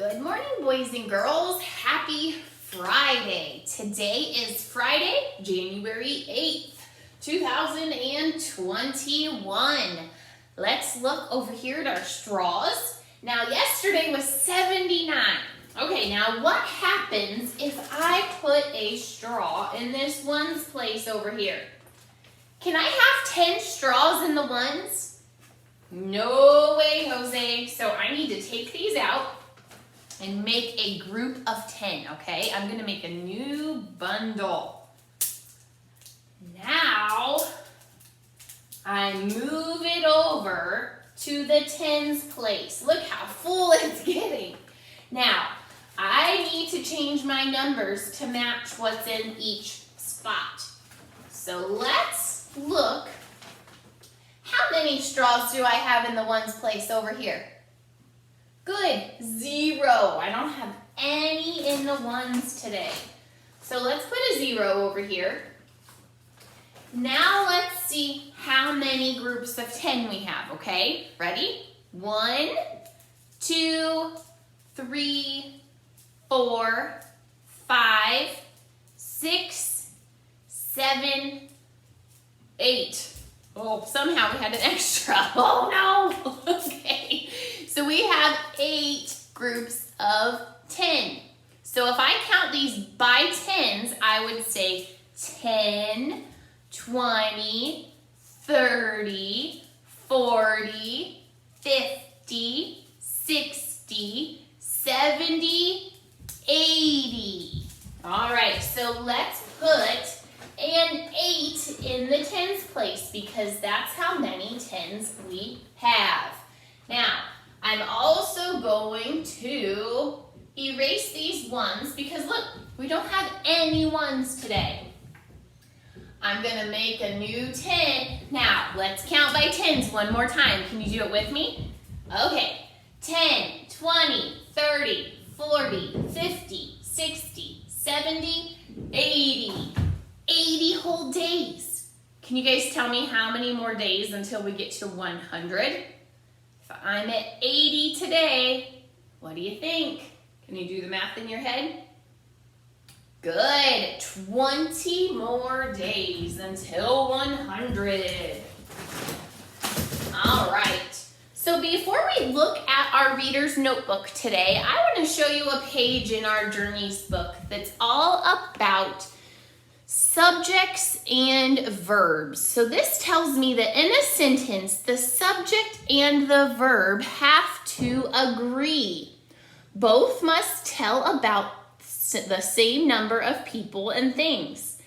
Good morning, boys and girls. Happy Friday. Today is Friday, January 8th, 2021. Let's look over here at our straws. Now, yesterday was 79. Okay, now what happens if I put a straw in this ones place over here? Can I have 10 straws in the ones? No way, Jose. So I need to take these out and make a group of 10, okay? I'm gonna make a new bundle. Now, I move it over to the tens place. Look how full it's getting. Now, I need to change my numbers to match what's in each spot. So let's look. How many straws do I have in the ones place over here? Good, 0. I don't have any in the ones today. So let's put a 0 over here. Now let's see how many groups of 10 we have, okay? Ready? 1, 2, 3, 4, 5, 6, 7, 8. Oh, somehow we had an extra. Oh no! Okay. So we have 8 groups of 10. So if I count these by tens, I would say 10, 20, 30, 40, 50, 60, 70, 80. All right, so let's put an 8 in the tens place because that's how many tens we have. Now, I'm also going to erase these ones because look, we don't have any ones today. I'm gonna make a new 10. Now, let's count by tens one more time. Can you do it with me? Okay, 10, 20, 30, 40, 50, 60, 70, 80. 80 whole days. Can you guys tell me how many more days until we get to 100? If I'm at 80 today, what do you think? Can you do the math in your head? Good, 20 more days until 100. All right, so before we look at our reader's notebook today, I want to show you a page in our Journeys book that's all about subjects and verbs. So this tells me that in a sentence, the subject and the verb have to agree. Both must tell about the same number of people and things.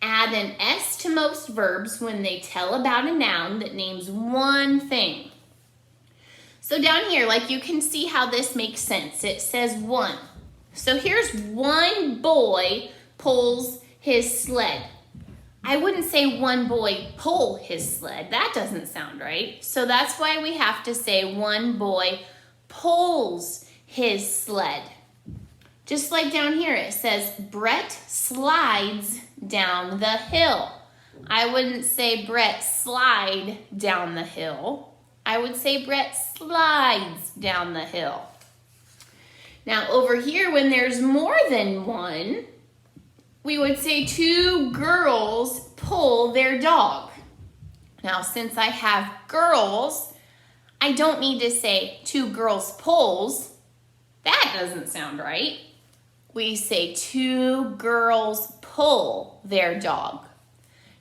Add an S to most verbs when they tell about a noun that names one thing. So down here, like you can see how this makes sense. It says one. So here's one boy pulls his sled. I wouldn't say one boy pull his sled. That doesn't sound right. So that's why we have to say one boy pulls his sled. Just like down here, it says Brett slides down the hill. I wouldn't say Brett slide down the hill. I would say Brett slides down the hill. Now over here, when there's more than one, we would say 2 girls pull their dog. Now, since I have girls, I don't need to say 2 girls pulls. That doesn't sound right. We say 2 girls pull their dog.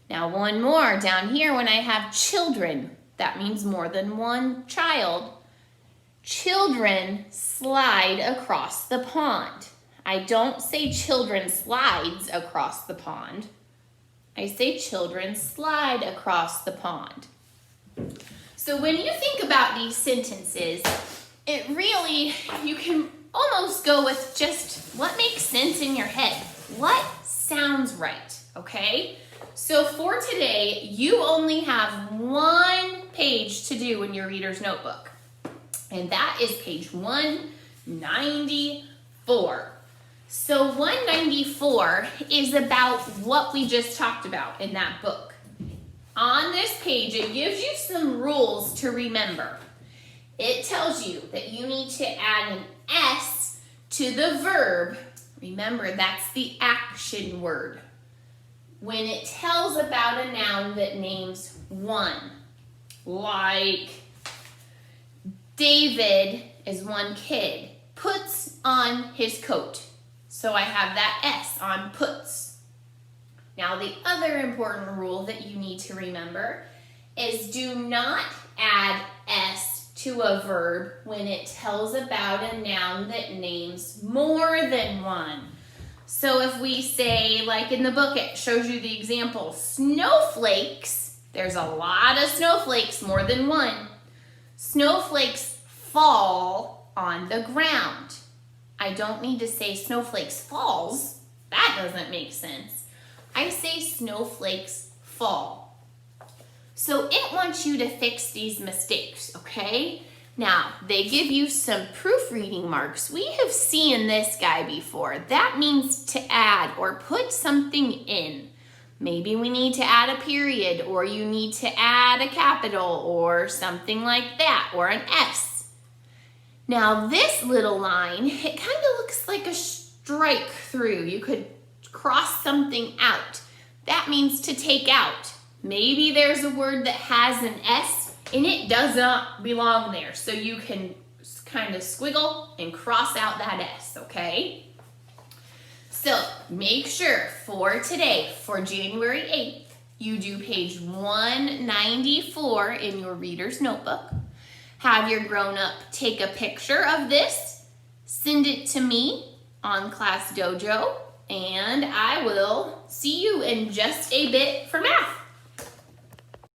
Now, one more down here when I have children. That means more than one child. Children slide across the pond. I don't say children slides across the pond. I say children slide across the pond. So when you think about these sentences, it really, you can almost go with just what makes sense in your head. What sounds right, okay? So for today, you only have one page to do in your reader's notebook. And that is page 194. So 194 is about what we just talked about in that book. On this page, it gives you some rules to remember. It tells you that you need to add an S to the verb, remember that's the action word, when it tells about a noun that names one. Like David is one kid, puts on his coat. So I have that S on puts. Now the other important rule that you need to remember is do not add S to a verb when it tells about a noun that names more than one. So if we say, like in the book, it shows you the example, snowflakes, there's a lot of snowflakes, more than one. Snowflakes fall on the ground. I don't need to say snowflakes falls. That doesn't make sense. I say snowflakes fall. So it wants you to fix these mistakes, okay? Now, they give you some proofreading marks. We have seen this guy before. That means to add or put something in. Maybe we need to add a period, or you need to add a capital or something like that, or an S. Now this little line, it kind of looks like a strike through. You could cross something out. That means to take out. Maybe there's a word that has an S and it does not belong there. So you can kind of squiggle and cross out that S, okay? So make sure for today, for January 8th, you do page 194 in your reader's notebook. Have your grown-up take a picture of this, send it to me on Class Dojo, and I will see you in just a bit for math.